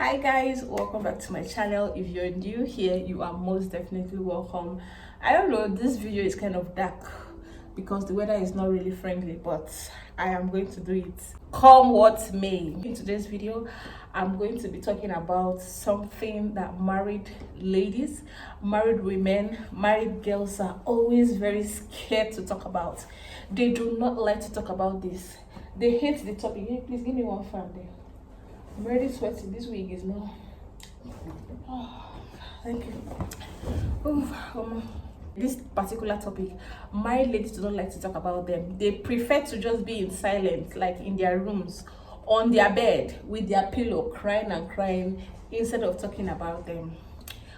Hi guys, welcome back to my channel. If you're new here, you are most definitely welcome. I don't know, this video is kind of dark because the weather is not really friendly, but I am going to do it come what may. In today's video, I'm going to be talking about something that married ladies, married women, married girls are always very scared to talk about. They do not like to talk about this. They hate the topic. Hey, please give me one fan there. I'm already sweating. This week is now. Oh, thank you. This particular topic, married ladies do not like to talk about them. They prefer to just be in silence, like in their rooms, on their bed, with their pillow, crying and crying, instead of talking about them.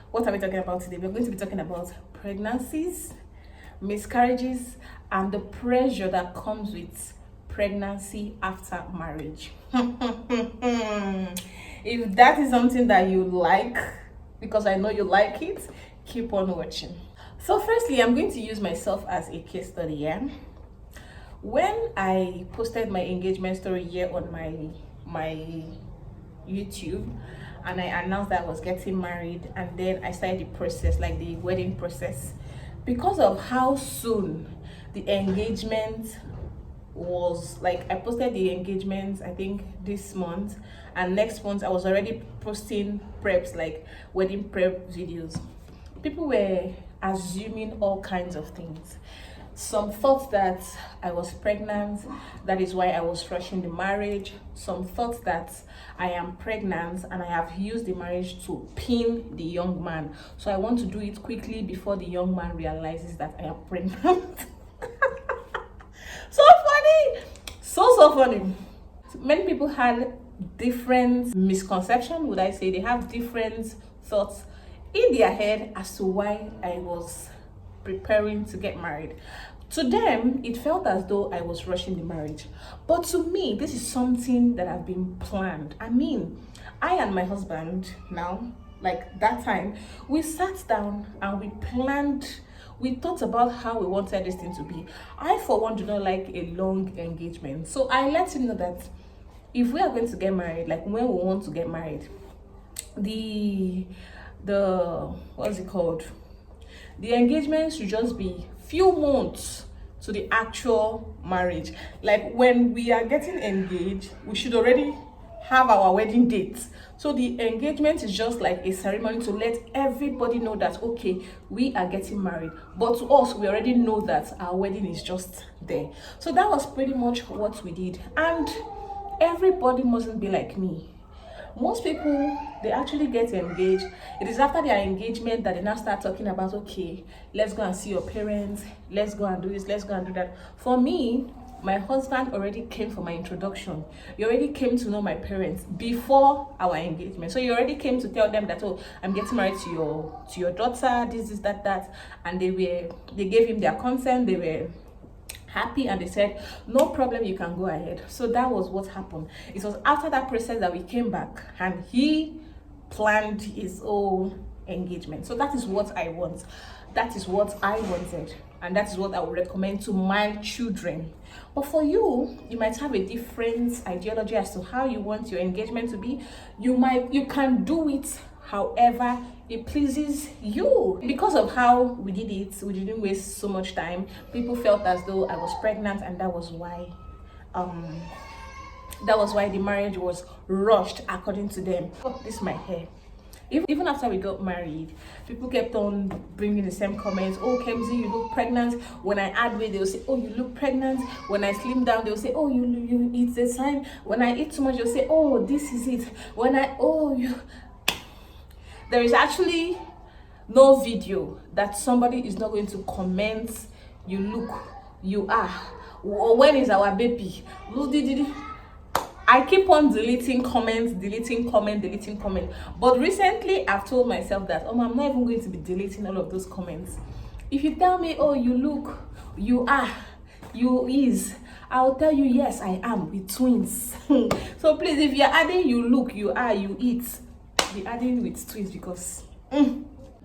What are we talking about today? We're going to be talking about pregnancies, miscarriages, and the pressure that comes with pregnancy after marriage. If that is something that you like, because I know you like it, keep on watching. So firstly, I'm going to use myself as a case study. When I posted my engagement story here on my YouTube, and I announced that I was getting married, and then I started the process, like the wedding process, because of how soon the engagement was, like I posted the engagement I think this month, and next month I was already posting preps, like wedding prep videos. People were assuming all kinds of things. Some thought that I was pregnant, that is why I was rushing the marriage. Some thought that I am pregnant and I have used the marriage to pin the young man, so I want to do it quickly before the young man realizes that I am pregnant. So funny, so funny. Many people had different misconception, would I say. They have different thoughts in their head as to why I was preparing to get married. To them, it felt as though I was rushing the marriage, but to me, this is something that have been planned. I mean, I and my husband now, like that time, we sat down and we planned. We thought about how we wanted this thing to be. I, for one, do not like a long engagement. So I let him know that if we are going to get married, like when we want to get married, the what's it called? The engagement should just be few months to the actual marriage. Like when we are getting engaged, we should already have our wedding date. So the engagement is just like a ceremony to let everybody know that okay, we are getting married, but to us, we already know that our wedding is just there. So that was pretty much what we did, and everybody mustn't be like me. Most people, they actually get engaged. It is after their engagement that they now start talking about, okay, let's go and see your parents, let's go and do this, let's go and do that. For me, my husband already came for my introduction. He already came to know my parents before our engagement. So he already came to tell them that, oh, I'm getting married to your daughter, this, that, and they gave him their consent. They were happy and they said no problem, you can go ahead. So that was what happened. It was after that process that we came back and he planned his own engagement. So that is what I want, that is what I wanted, and that is what I would recommend to my children. But for you, you might have a different ideology as to how you want your engagement to be. You can do it however it pleases you. Because of how we did it, we didn't waste so much time. People felt as though I was pregnant, and that was why the marriage was rushed according to them. Oh, this is my hair. Even after we got married, people kept on bringing the same comments. Oh, Kemsey, you look pregnant. When I add weight, they'll say, oh, you look pregnant. When I slim down, they'll say, oh, you eat the sign. When I eat too much, they'll say, oh, this is it. There is actually no video that somebody is not going to comment, you look, you are, or when is our baby? I keep on deleting comments. But recently, I've told myself that, oh, I'm not even going to be deleting all of those comments. If you tell me, oh, you look, you are, you is, I'll tell you, yes, I am, with twins. So please, if you're adding you look, you are, you eat, be adding with twins, because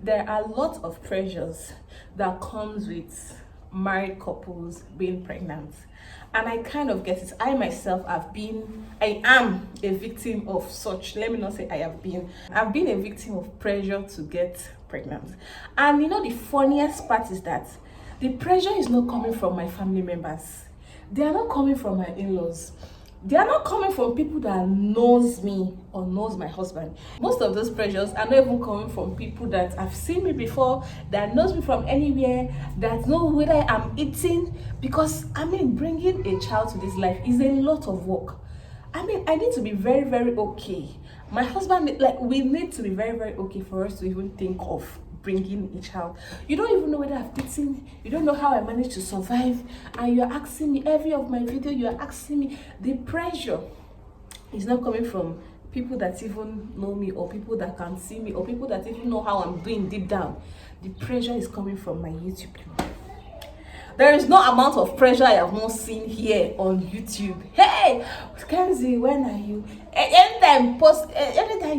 there are lots of pressures that comes with married couples being pregnant, and I kind of get it. I myself I am a victim of such. Let me not say I've been a victim of pressure to get pregnant. And you know, the funniest part is that the pressure is not coming from my family members, they are not coming from my in-laws, they are not coming from people that knows me or knows my husband. Most of those pressures are not even coming from people that have seen me before, that knows me from anywhere, that know whether I'm eating. Because I mean, bringing a child to this life is a lot of work. I mean, I need to be very, very okay. My husband, like, we need to be very, very okay for us to even think of bringing a child. You don't even know whether I've eaten, you don't know how I managed to survive, and you're asking me every of my video, you're asking me. The pressure is not coming from people that even know me, or people that can see me, or people that even know how I'm doing deep down. The pressure is coming from my YouTube channel. There is no amount of pressure I have not seen here on YouTube. Hey, Kenzie, when are you? Anytime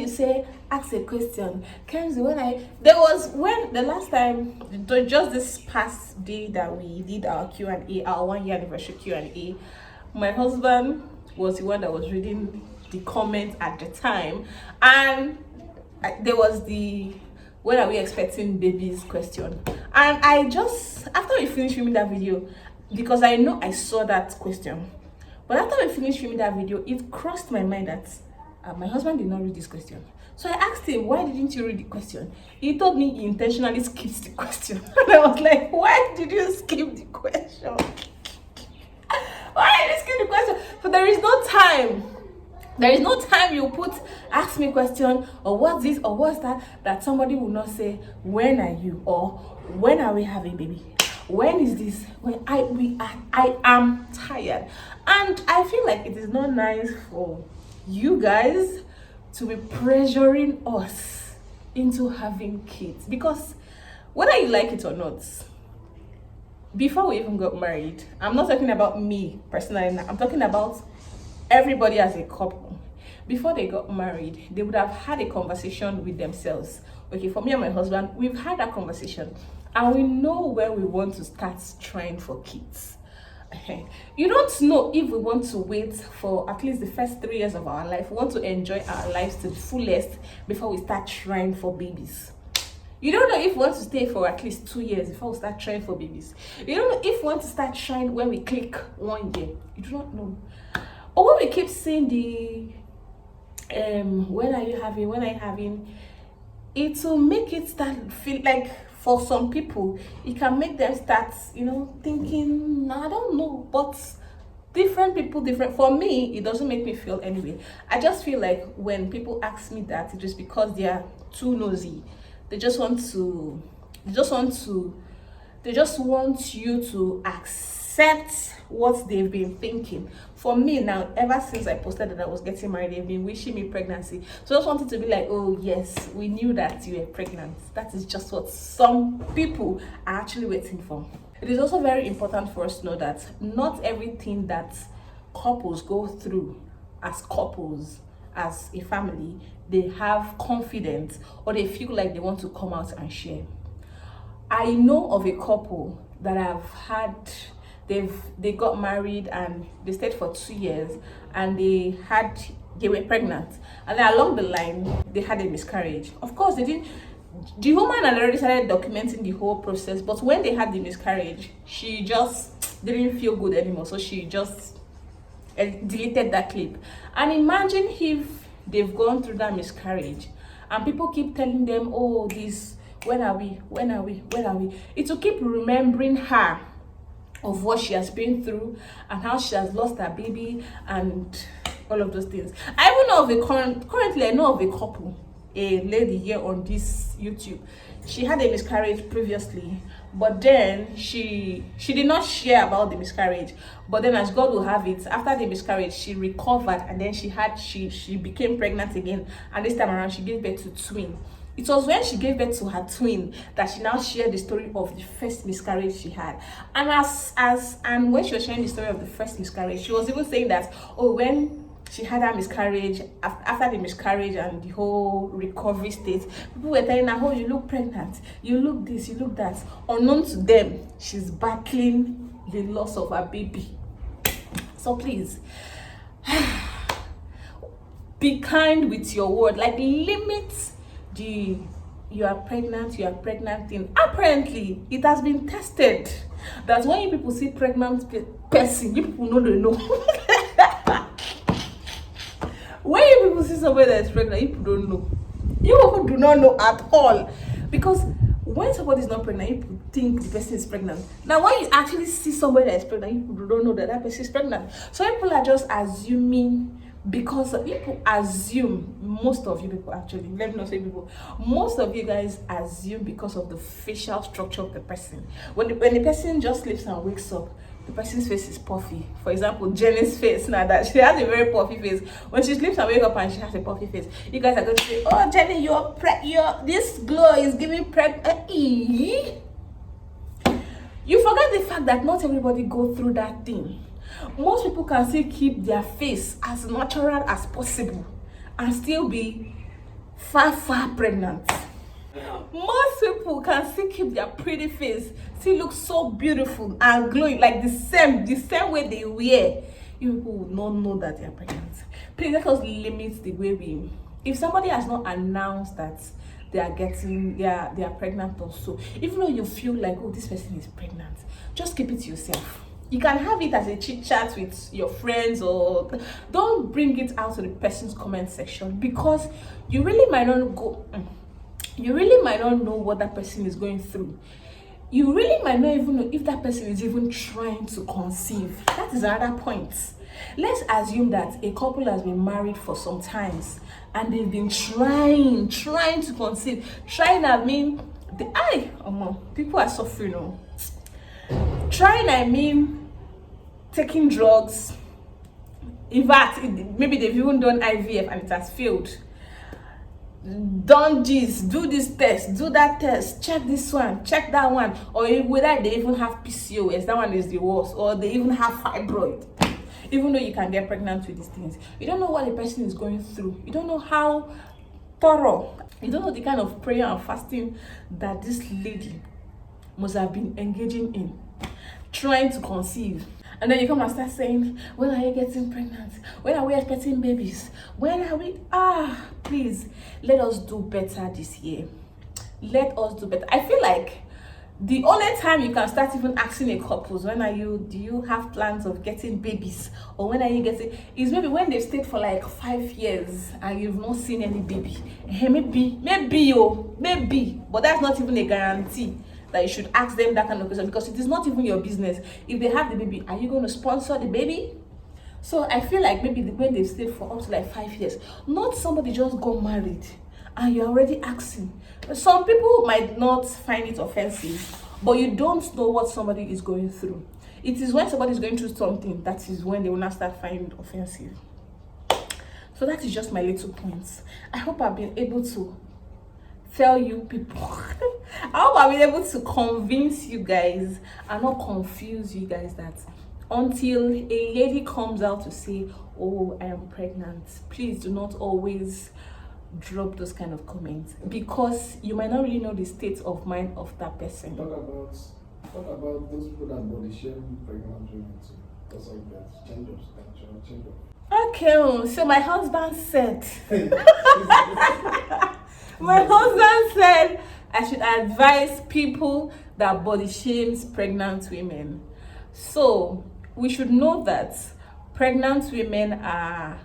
you say, ask a question. Kenzie, when the last time, just this past day that we did our Q&A, our 1 year anniversary Q&A, my husband was the one that was reading the comments at the time, and there was the when are we expecting babies question. And I just, after we finished filming that video, because I know I saw that question, but after we finished filming that video, it crossed my mind that my husband did not read this question. So I asked him, why didn't you read the question? He told me he intentionally skipped the question. And I was like, why did you skip the question? Why did you skip the question? So there is no time. There is no time you put ask me question or what's this or what's that somebody will not say, when are you, or when are we having baby? When is this? When I am tired. And I feel like it is not nice for you guys to be pressuring us into having kids, because whether you like it or not, before we even got married, I'm not talking about me personally, I'm talking about everybody as a couple. Before they got married, they would have had a conversation with themselves. Okay, for me and my husband, we've had that conversation, and we know where we want to start trying for kids. You don't know if we want to wait for at least the first 3 years of our life. We want to enjoy our lives to the fullest before we start trying for babies. You don't know if we want to stay for at least 2 years before we start trying for babies. You don't know if we want to start trying when we click 1 year. You do not know. Or when we keep saying the when are you having, it will make it start feel like, for some people it can make them start, thinking, I don't know. But different people, different. For me, it doesn't make me feel anyway. I just feel like when people ask me that, it's just because they are too nosy. They just want you to accept what they've been thinking. For me now, ever since I posted that I was getting married, they've been wishing me pregnancy. So I just wanted to be like, oh yes, we knew that you were pregnant. That is just what some people are actually waiting for. It is also very important for us to know that not everything that couples go through as couples, as a family, they have confidence or they feel like they want to come out and share. I know of a couple that I've had, they got married and they stayed for 2 years, and they were pregnant, and then along the line they had a miscarriage. Of course, the woman had already started documenting the whole process, but when they had the miscarriage, she just didn't feel good anymore, so she just deleted that clip. And imagine if they've gone through that miscarriage and people keep telling them, oh, this, when are we, it will keep remembering her of what she has been through and how she has lost her baby and all of those things. I even know of currently I know of a couple, a lady here on this YouTube. She had a miscarriage previously, but then she did not share about the miscarriage. But then, as God will have it, after the miscarriage, she recovered, and then she became pregnant again, and this time around she gave birth to twin. It was when she gave birth to her twin that she now shared the story of the first miscarriage she had. And and when she was sharing the story of the first miscarriage, she was even saying that, oh, when she had a miscarriage. After the miscarriage and the whole recovery state, people were telling her, oh, you look pregnant, you look this, you look that. Unknown to them, she's battling the loss of her baby. So please, be kind with your word. Like, limit the you are pregnant thing. Apparently, it has been tested that when you people see pregnant person, you people know they know. When you people see somebody that is pregnant, you people don't know. You people do not know at all. Because when somebody is not pregnant, you people think the person is pregnant. Now, when you actually see somebody that is pregnant, you people don't know that that person is pregnant. So people are just assuming, because people assume, most of you people actually, let me not say people, most of you guys assume because of the facial structure of the person. When the person just sleeps and wakes up, the person's face is puffy. For example, Jenny's face, now that she has a very puffy face. When she sleeps and wakes up and she has a puffy face, you guys are going to say, oh, Jenny, this glow is giving You forget the fact that not everybody go through that thing. Most people can still keep their face as natural as possible and still be far pregnant. Most people can still keep their pretty face, still look so beautiful and glowing, like the same way they wear. You people would not know that they are pregnant. Please let us limit the way we. If somebody has not announced that they are pregnant also, even though you feel like, oh, this person is pregnant, just keep it to yourself. You can have it as a chit chat with your friends, or don't bring it out to the person's comment section, because you really might not know what that person is going through. You really might not even know if that person is even trying to conceive. That is another point. Let's assume that a couple has been married for some times and they've been trying to conceive. Trying, I mean, people are suffering. No? Trying, I mean, taking drugs. In fact, maybe they've even done IVF and it has failed. Done this, do this test, do that test, check this one, check that one, or whether they even have PCOS, that one is the worst, or they even have fibroid. Even though you can get pregnant with these things, you don't know what the person is going through. You don't know how thorough, you don't know the kind of prayer and fasting that this lady must have been engaging in, trying to conceive. And then you come and start saying, when are you getting pregnant? When are we expecting babies? When are we? Please, let us do better this year. Let us do better. I feel like the only time you can start even asking a couple, do you have plans of getting babies? Or when are you getting, is maybe when they've stayed for like 5 years and you've not seen any baby. Maybe, but that's not even a guarantee that you should ask them that kind of question, because it is not even your business. If they have the baby, are you going to sponsor the baby? So I feel like maybe when they stayed for up to like 5 years, not somebody just got married and you're already asking. Some people might not find it offensive, but you don't know what somebody is going through. It is when somebody is going through something that is when they will not start finding it offensive. So that is just my little points. I hope I've been able to tell you people. I hope I've been able to convince you guys and not confuse you guys that until a lady comes out to say, oh, I am pregnant, please do not always drop those kind of comments, because you might not really know the state of mind of that person. What about those people that body shame pregnant women too? Because of that change of. Okay, so my husband said my husband said I should advise people that body shames pregnant women. So we should know that pregnant women are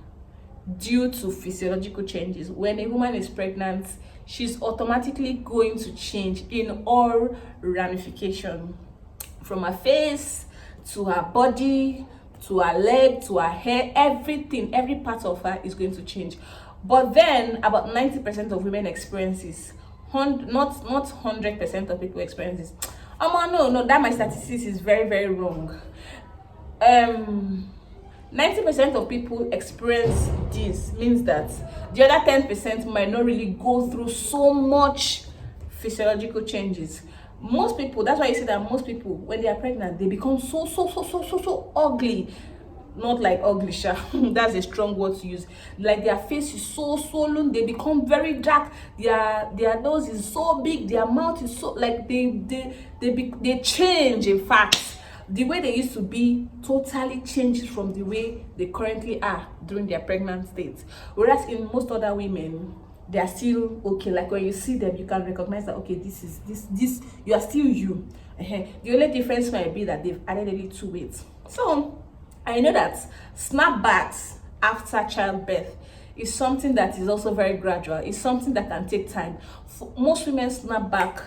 due to physiological changes. When a woman is pregnant, she's automatically going to change in all ramifications, from her face to her body to her leg to her hair. Everything, every part of her is going to change. But then about 90% of women experiences, not 100% of people experiences. No, that my statistics is very wrong. 90% of people experience this, means that the other 10% might not really go through so much physiological changes. Most people, that's why you see that most people, when they are pregnant, they become so ugly. not like ugly sha. That's a strong word to use. Like their face is so swollen, they become very dark, their nose is so big, their mouth is so like they change. In fact, the way they used to be totally changes from the way they currently are during their pregnant state. Whereas in most other women, they are still okay. Like when you see them, you can recognize that okay, this you are still you. The only difference might be that they've added a little weight. So I know that snapbacks after childbirth is something that is also very gradual. It's something that can take time. For most women snap back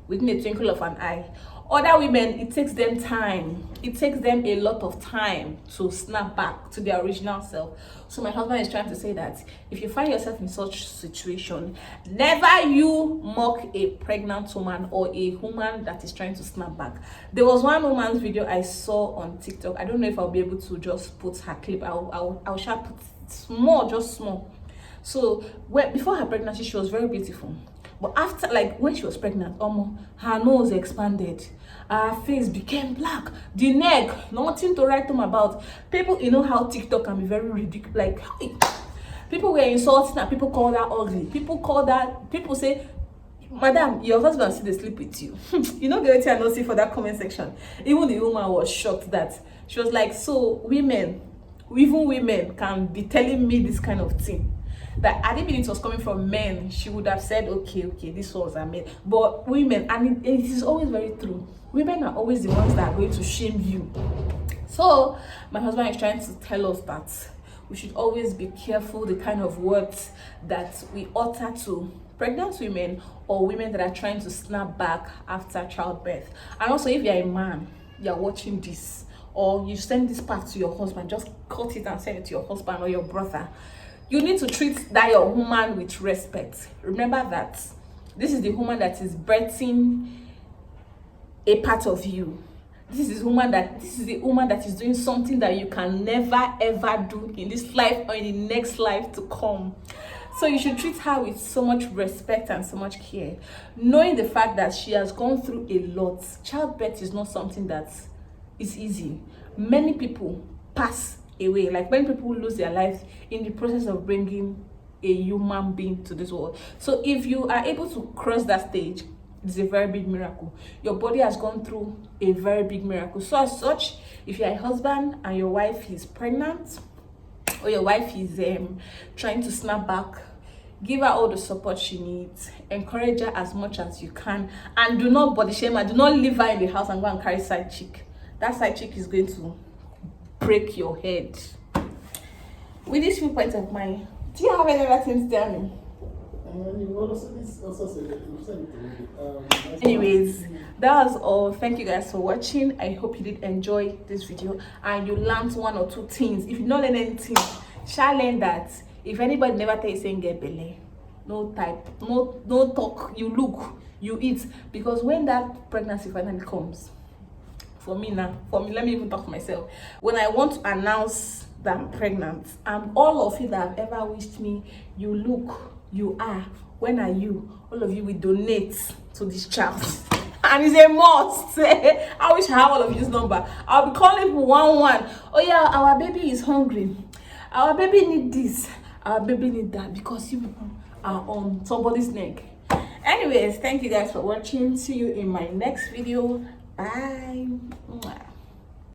within a twinkle of an eye. Other women, it takes them time. It takes them a lot of time to snap back to their original self. So my husband is trying to say that if you find yourself in such situation, never you mock a pregnant woman or a woman that is trying to snap back. There was one woman's video I saw on TikTok. I don't know if I'll be able to just put her clip. I'll shall put small, just small. So before her pregnancy, she was very beautiful. But after, like when she was pregnant, her nose expanded, her face became black, the neck, nothing to write home about. People, you know how TikTok can be very ridiculous. Like people were insulting her, people called her ugly. People say, madam, your husband still dey sleep with you. You know the way I know see for that comment section. Even the woman was shocked that she was like, so even women can be telling me this kind of thing. That had it been it was coming from men, she would have said, okay, this was a man. But women, and it is always very true, women are always the ones that are going to shame you. So my husband is trying to tell us that we should always be careful the kind of words that we utter to pregnant women or women that are trying to snap back after childbirth. And also, if you're a man, you're watching this, or you send this part to your husband, just cut it and send it to your husband or your brother. You need to treat that your woman with respect. Remember that this is the woman that is birthing a part of you. This is the woman that is doing something that you can never ever do in this life or in the next life to come. So you should treat her with so much respect and so much care, knowing the fact that she has gone through a lot. Childbirth is not something that is easy. Many people pass away, like many people lose their lives in the process of bringing a human being to this world. So if you are able to cross that stage, it's a very big miracle. Your body has gone through a very big miracle. So as such, if you're a husband and your wife is pregnant or your wife is trying to snap back, give her all the support she needs, encourage her as much as you can, and do not body shame her. Do not leave her in the house and go and carry side chick. That side chick is going to break your head. With these few points of mine, do you have any other things to tell me? Anyways, that was all. Thank you guys for watching. I hope you did enjoy this video and you learned one or two things. If you don't learn anything, shall learn that if anybody never tell you saying get belly, no type, no talk, you look, you eat. Because when that pregnancy finally comes, for me, let me even talk to myself. When I want to announce that I'm pregnant, and all of you that have ever wished me, you look, you are, when are you? All of you will donate to this child. And it's a must. I wish I have all of this number. I'll be calling for 1-1. Oh yeah, our baby is hungry. Our baby need this. Our baby need that, because you people are on somebody's neck. Anyways, thank you guys for watching. See you in my next video. Bye.